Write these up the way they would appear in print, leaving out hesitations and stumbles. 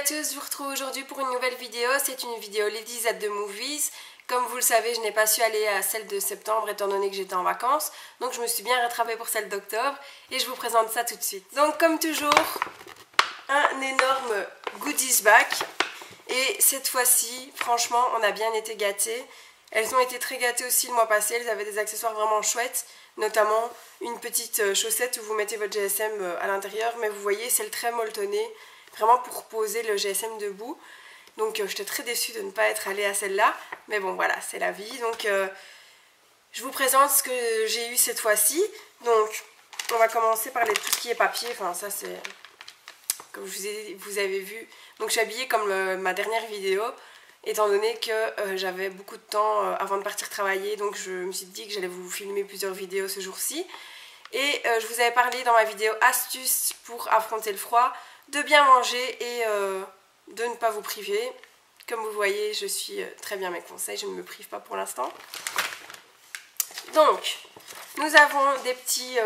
à tous, je vous retrouve aujourd'hui pour une nouvelle vidéo. C'est une vidéo Ladies at the Movies. Comme vous le savez, je n'ai pas su aller à celle de septembre étant donné que j'étais en vacances. Donc je me suis bien rattrapée pour celle d'octobre et je vous présente ça tout de suite. Donc comme toujours, un énorme goodies bag. Et cette fois-ci, franchement, on a bien été gâtés. Elles ont été très gâtées aussi le mois passé. Elles avaient des accessoires vraiment chouettes, notamment une petite chaussette où vous mettez votre GSM à l'intérieur. Mais vous voyez, c'est le très molletonné, vraiment pour poser le GSM debout. Donc j'étais très déçue de ne pas être allée à celle-là. Mais bon, voilà, c'est la vie. Donc je vous présente ce que j'ai eu cette fois-ci. Donc on va commencer par tout ce qui est papier. Enfin, ça c'est... Comme vous avez vu. Donc je suis habillée comme ma dernière vidéo, étant donné que j'avais beaucoup de temps avant de partir travailler. Donc je me suis dit que j'allais vous filmer plusieurs vidéos ce jour-ci. Et je vous avais parlé dans ma vidéo astuces pour affronter le froid, de bien manger et de ne pas vous priver. Comme vous voyez, je suis très bien mes conseils, je ne me prive pas pour l'instant. Donc, nous avons des petits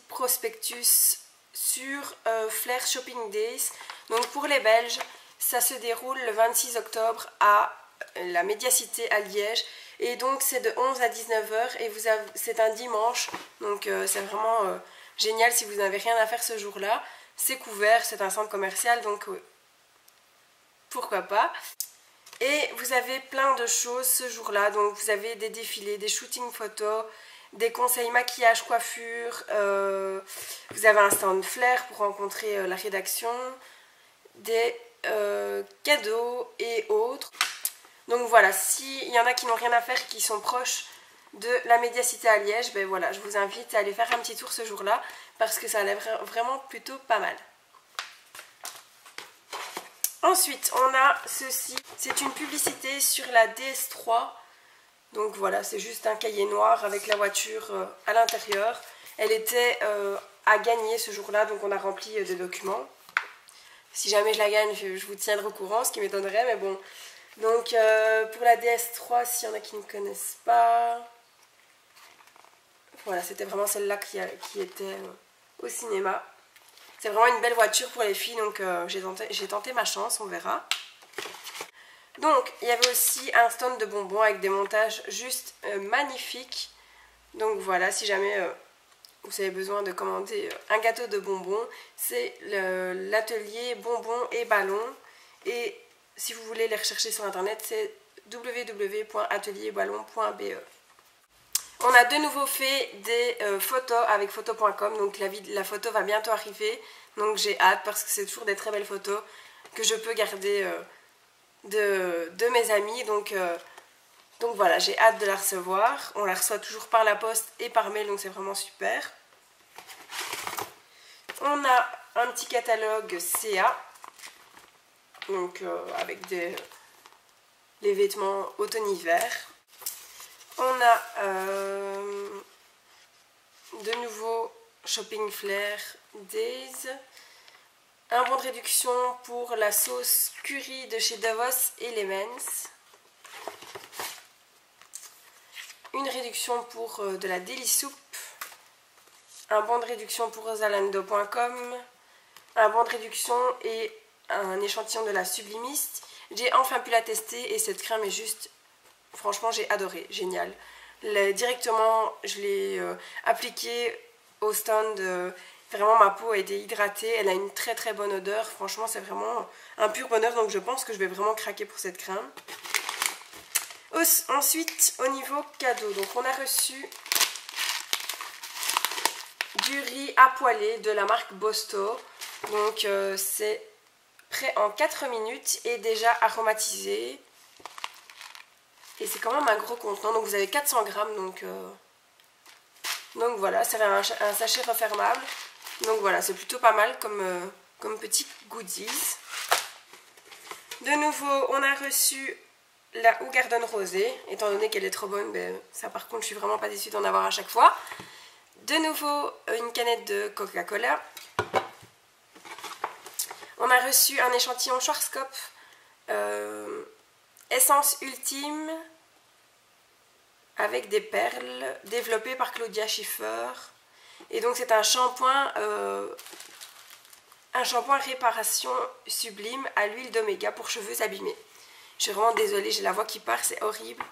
prospectus sur Flair Shopping Days. Donc pour les Belges, ça se déroule le 26 octobre à la Médiacité à Liège. Et donc c'est de 11 à 19h et c'est un dimanche. Donc c'est vraiment génial si vous n'avez rien à faire ce jour-là. C'est couvert, c'est un centre commercial, donc pourquoi pas. Et vous avez plein de choses ce jour-là. Donc vous avez des défilés, des shootings photos, des conseils maquillage, coiffure. Vous avez un stand Flair pour rencontrer la rédaction, des cadeaux et autres. Donc voilà, s'il y en a qui n'ont rien à faire, qui sont proches de la Médiacité à Liège, ben voilà, je vous invite à aller faire un petit tour ce jour-là parce que ça a l'air vraiment plutôt pas mal. Ensuite, on a ceci. C'est une publicité sur la DS3. Donc voilà, c'est juste un cahier noir avec la voiture à l'intérieur. Elle était à gagner ce jour-là, donc on a rempli des documents. Si jamais je la gagne, je vous tiendrai au courant, ce qui m'étonnerait, mais bon. Donc pour la DS3, s'il y en a qui ne connaissent pas, voilà, c'était vraiment celle-là qui était au cinéma. C'est vraiment une belle voiture pour les filles, donc j'ai tenté ma chance, on verra. Donc il y avait aussi un stand de bonbons avec des montages juste magnifiques. Donc voilà, si jamais vous avez besoin de commander un gâteau de bonbons, c'est l'atelier bonbons et ballons. Et si vous voulez les rechercher sur internet, c'est www.atelierballon.be. On a de nouveau fait des photos avec photo.com, donc la photo va bientôt arriver. Donc j'ai hâte parce que c'est toujours des très belles photos que je peux garder de mes amis. Donc voilà, j'ai hâte de la recevoir. On la reçoit toujours par la poste et par mail, donc c'est vraiment super. On a un petit catalogue CA, donc avec les vêtements automne-hiver. On a de nouveau Shopping Flair Days. Un bon de réduction pour la sauce curry de chez Davos Elements. Une réduction pour de la Deli Soup. Un bon de réduction pour Zalando.com. Un bon de réduction et un échantillon de la Sublimiste. J'ai enfin pu la tester et cette crème est juste... Franchement, j'ai adoré. Génial. Directement, je l'ai appliquée au stand. Vraiment, ma peau a été hydratée. Elle a une très très bonne odeur. Franchement, c'est vraiment un pur bonheur. Donc, je pense que je vais vraiment craquer pour cette crème. Ensuite, au niveau cadeau, donc on a reçu du riz à poêler de la marque Bosto. Donc c'est prêt en 4 minutes et déjà aromatisé. Et c'est quand même un gros contenant, donc vous avez 400 grammes. Donc voilà, c'est un sachet refermable. Donc voilà, c'est plutôt pas mal comme petit goodies. De nouveau, on a reçu la Hoegaarden rosée, étant donné qu'elle est trop bonne, ben, ça par contre je suis vraiment pas déçue d'en avoir à chaque fois. De nouveau une canette de Coca-Cola. On a reçu un échantillon Schwarzkopf Essence Ultime avec des perles, développé par Claudia Schiffer. Et donc c'est un shampoing un shampoing réparation sublime à l'huile d'oméga pour cheveux abîmés. Je suis vraiment désolée, j'ai la voix qui part, c'est horrible.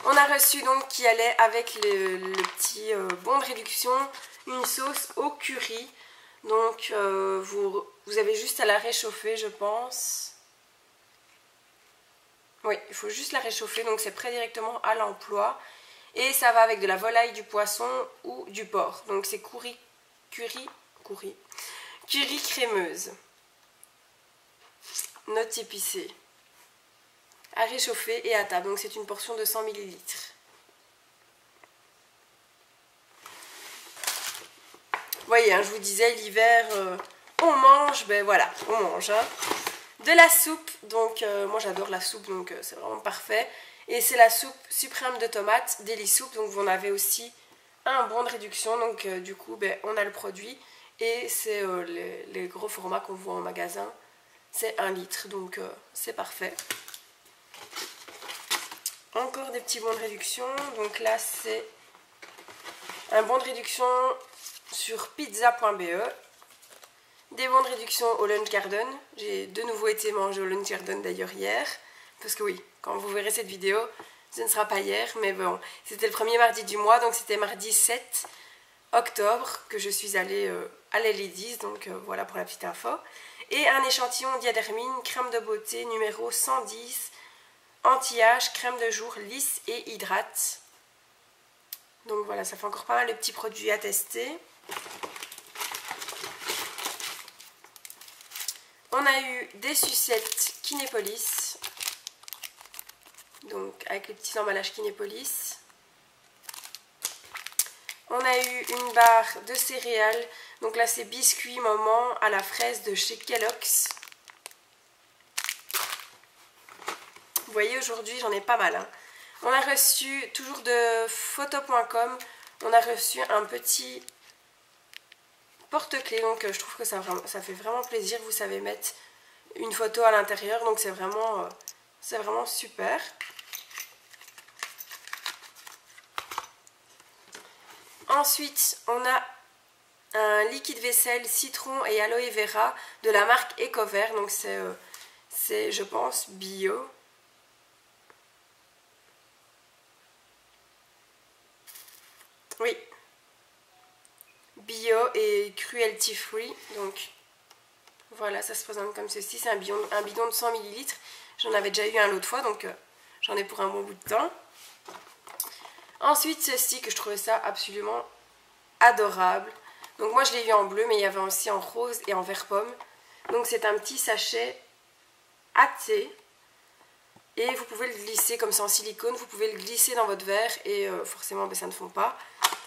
On a reçu donc qui allait avec le petit bon de réduction, une sauce au curry. Donc vous avez juste à la réchauffer, je pense. Oui, il faut juste la réchauffer, donc c'est prêt directement à l'emploi. Et ça va avec de la volaille, du poisson ou du porc. Donc c'est curry crémeuse. Note épicée. À réchauffer et à table. Donc c'est une portion de 100 ml. Vous voyez, hein, je vous disais, l'hiver, on mange, ben voilà, on mange. Hein. De la soupe, donc moi j'adore la soupe, donc c'est vraiment parfait. Et c'est la soupe suprême de tomates, Deli Soup, donc vous en avez aussi un bon de réduction. Donc du coup, ben, on a le produit et c'est les gros formats qu'on voit en magasin. C'est 1 litre, donc c'est parfait. Encore des petits bons de réduction. Donc là, c'est un bon de réduction sur pizza.be. Des bons de réduction au Lunch Garden. J'ai de nouveau été manger au Lunch Garden d'ailleurs hier. Parce que oui, quand vous verrez cette vidéo, ce ne sera pas hier. Mais bon, c'était le premier mardi du mois. Donc c'était mardi 7 octobre que je suis allée à la Ladies. Donc voilà pour la petite info. Et un échantillon Diadermine, crème de beauté numéro 110. Anti-âge, crème de jour lisse et hydrate. Donc voilà, ça fait encore pas mal de petits produits à tester. On a eu des sucettes Kinépolis. Donc avec les petits emballages Kinépolis. On a eu une barre de céréales. Donc là c'est biscuit moment à la fraise de chez Kellogg's. Vous voyez, aujourd'hui j'en ai pas mal. Hein. On a reçu, toujours de photo.com, on a reçu un petit porte-clés. Donc je trouve que ça fait vraiment plaisir. Vous savez mettre une photo à l'intérieur. Donc c'est vraiment super. Ensuite, on a un liquide vaisselle citron et aloe vera de la marque Ecovert. Donc c'est je pense, bio. Oui, bio et cruelty free, donc voilà, ça se présente comme ceci, c'est un bidon de 100 ml, j'en avais déjà eu un l'autre fois, donc j'en ai pour un bon bout de temps. Ensuite ceci, que je trouvais ça absolument adorable, donc moi je l'ai eu en bleu, mais il y avait aussi en rose et en vert pomme, donc c'est un petit sachet à thé. Et vous pouvez le glisser comme ça en silicone, vous pouvez le glisser dans votre verre et forcément ben, ça ne fond pas.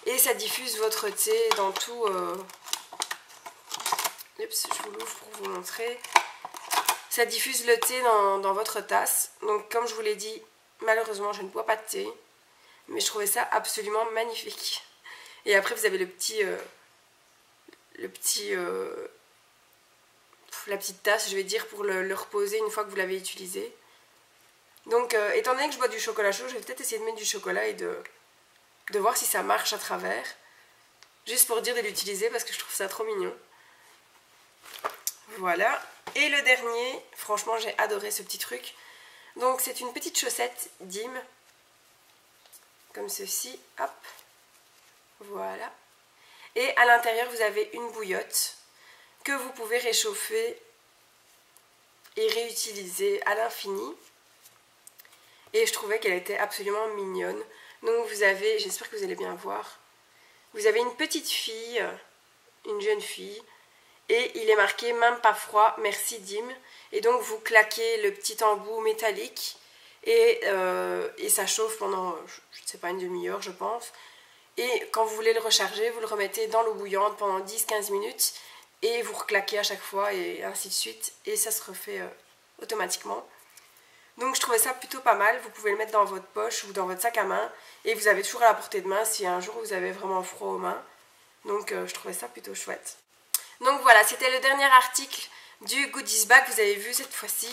Et ça diffuse votre thé dans tout... Oups, je vous l'ouvre pour vous montrer. Ça diffuse le thé dans votre tasse. Donc comme je vous l'ai dit, malheureusement je ne bois pas de thé. Mais je trouvais ça absolument magnifique. Et après vous avez la petite tasse, je vais dire, pour le reposer une fois que vous l'avez utilisé. Donc, étant donné que je bois du chocolat chaud, je vais peut-être essayer de mettre du chocolat et de voir si ça marche à travers. Juste pour dire de l'utiliser parce que je trouve ça trop mignon. Voilà. Et le dernier, franchement, j'ai adoré ce petit truc. Donc, c'est une petite chaussette Dim. Comme ceci. Hop. Voilà. Et à l'intérieur, vous avez une bouillotte que vous pouvez réchauffer et réutiliser à l'infini. Et je trouvais qu'elle était absolument mignonne. Donc vous avez, j'espère que vous allez bien voir, vous avez une petite fille, une jeune fille, et il est marqué « Même pas froid, merci Dim ». Et donc vous claquez le petit embout métallique, et ça chauffe pendant, je ne sais pas, une demi-heure je pense. Et quand vous voulez le recharger, vous le remettez dans l'eau bouillante pendant 10-15 minutes, et vous reclaquez à chaque fois, et ainsi de suite, et ça se refait automatiquement. Donc je trouvais ça plutôt pas mal, vous pouvez le mettre dans votre poche ou dans votre sac à main et vous avez toujours à la portée de main si un jour vous avez vraiment froid aux mains. Donc je trouvais ça plutôt chouette. Donc voilà, c'était le dernier article du Goodies Bag, vous avez vu cette fois-ci.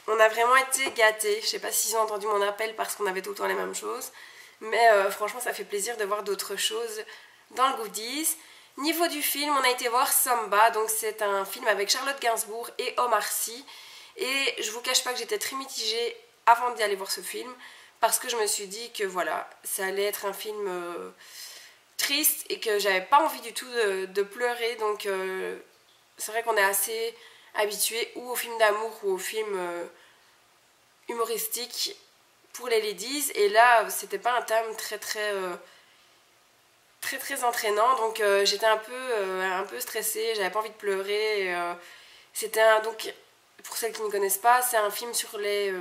On a vraiment été gâtés, je sais pas s'ils ont entendu mon appel parce qu'on avait tout le temps les mêmes choses. Mais franchement ça fait plaisir de voir d'autres choses dans le goodies. Niveau du film, on a été voir Samba, donc c'est un film avec Charlotte Gainsbourg et Omar Sy. Et je vous cache pas que j'étais très mitigée avant d'y aller voir ce film, parce que je me suis dit que voilà, ça allait être un film triste et que j'avais pas envie du tout de pleurer. Donc c'est vrai qu'on est assez habitué ou au film d'amour ou au film humoristique pour les ladies. Et là, c'était pas un thème très entraînant, donc j'étais un peu stressée, j'avais pas envie de pleurer. Donc pour celles qui ne connaissent pas, c'est un film sur les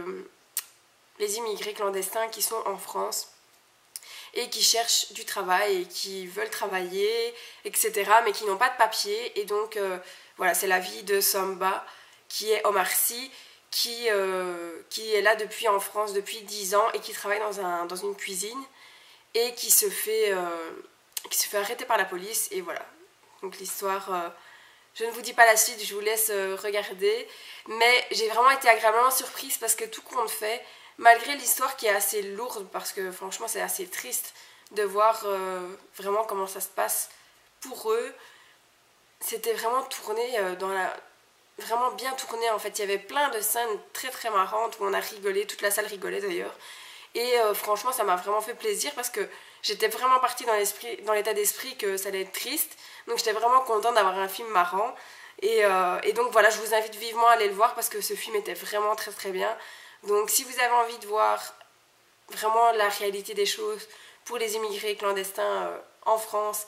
immigrés clandestins qui sont en France et qui cherchent du travail et qui veulent travailler, etc., mais qui n'ont pas de papier. Et donc voilà, c'est la vie de Samba, qui est Omar Sy, qui est là en France depuis 10 ans et qui travaille dans une cuisine et qui se fait arrêter par la police. Et voilà, donc l'histoire, je ne vous dis pas la suite, je vous laisse regarder, mais j'ai vraiment été agréablement surprise parce que tout compte fait, malgré l'histoire qui est assez lourde, parce que franchement c'est assez triste de voir vraiment comment ça se passe pour eux. C'était vraiment tourné vraiment bien tourné en fait. Il y avait plein de scènes très marrantes où on a rigolé, toute la salle rigolait d'ailleurs. Et franchement ça m'a vraiment fait plaisir parce que j'étais vraiment partie dans l'état d'esprit que ça allait être triste. Donc j'étais vraiment contente d'avoir un film marrant. Et donc voilà, je vous invite vivement à aller le voir parce que ce film était vraiment très bien. Donc si vous avez envie de voir vraiment la réalité des choses pour les immigrés clandestins en France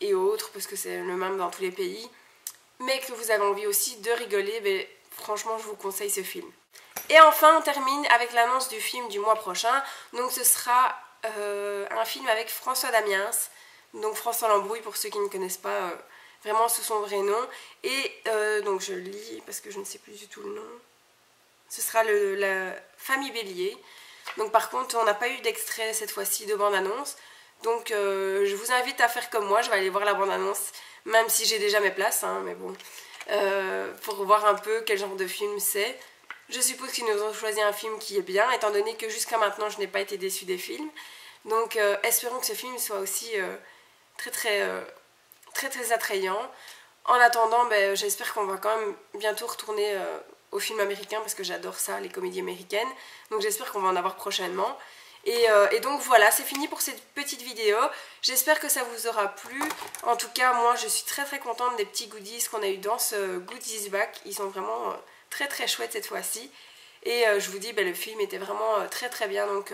et autres, parce que c'est le même dans tous les pays, mais que vous avez envie aussi de rigoler, ben, franchement je vous conseille ce film. Et enfin on termine avec l'annonce du film du mois prochain. Donc ce sera un film avec François Damiens, donc François Lambrouille pour ceux qui ne connaissent pas vraiment sous son vrai nom. Et donc je lis parce que je ne sais plus du tout le nom. Ce sera la famille Bélier. Donc par contre on n'a pas eu d'extrait cette fois-ci de bande-annonce. Donc je vous invite à faire comme moi, je vais aller voir la bande-annonce, même si j'ai déjà mes places, hein, mais bon, pour voir un peu quel genre de film c'est. Je suppose qu'ils nous ont choisi un film qui est bien, étant donné que jusqu'à maintenant je n'ai pas été déçue des films. Donc espérons que ce film soit aussi très attrayant. En attendant, ben, j'espère qu'on va quand même bientôt retourner aux films américains parce que j'adore ça, les comédies américaines. Donc j'espère qu'on va en avoir prochainement. Et donc voilà, c'est fini pour cette petite vidéo. J'espère que ça vous aura plu. En tout cas, moi je suis très contente des petits goodies qu'on a eu dans ce goodies bag. Ils sont vraiment très chouettes cette fois-ci. Et je vous dis, ben, le film était vraiment très bien. Donc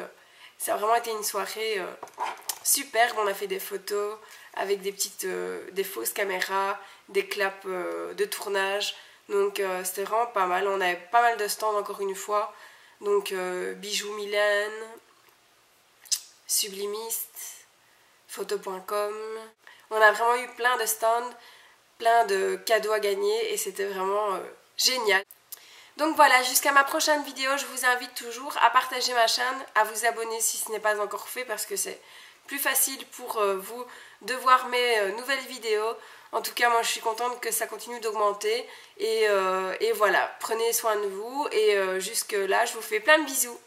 ça a vraiment été une soirée superbe. On a fait des photos avec des fausses caméras, des claps de tournage. Donc c'était vraiment pas mal. On avait pas mal de stands encore une fois. Donc Bijoux Mylène, Sublimiste, Photo.com. On a vraiment eu plein de stands, plein de cadeaux à gagner et c'était vraiment génial. Donc voilà, jusqu'à ma prochaine vidéo, je vous invite toujours à partager ma chaîne, à vous abonner si ce n'est pas encore fait parce que c'est plus facile pour vous de voir mes nouvelles vidéos. En tout cas, moi je suis contente que ça continue d'augmenter et voilà, prenez soin de vous et jusque là, je vous fais plein de bisous.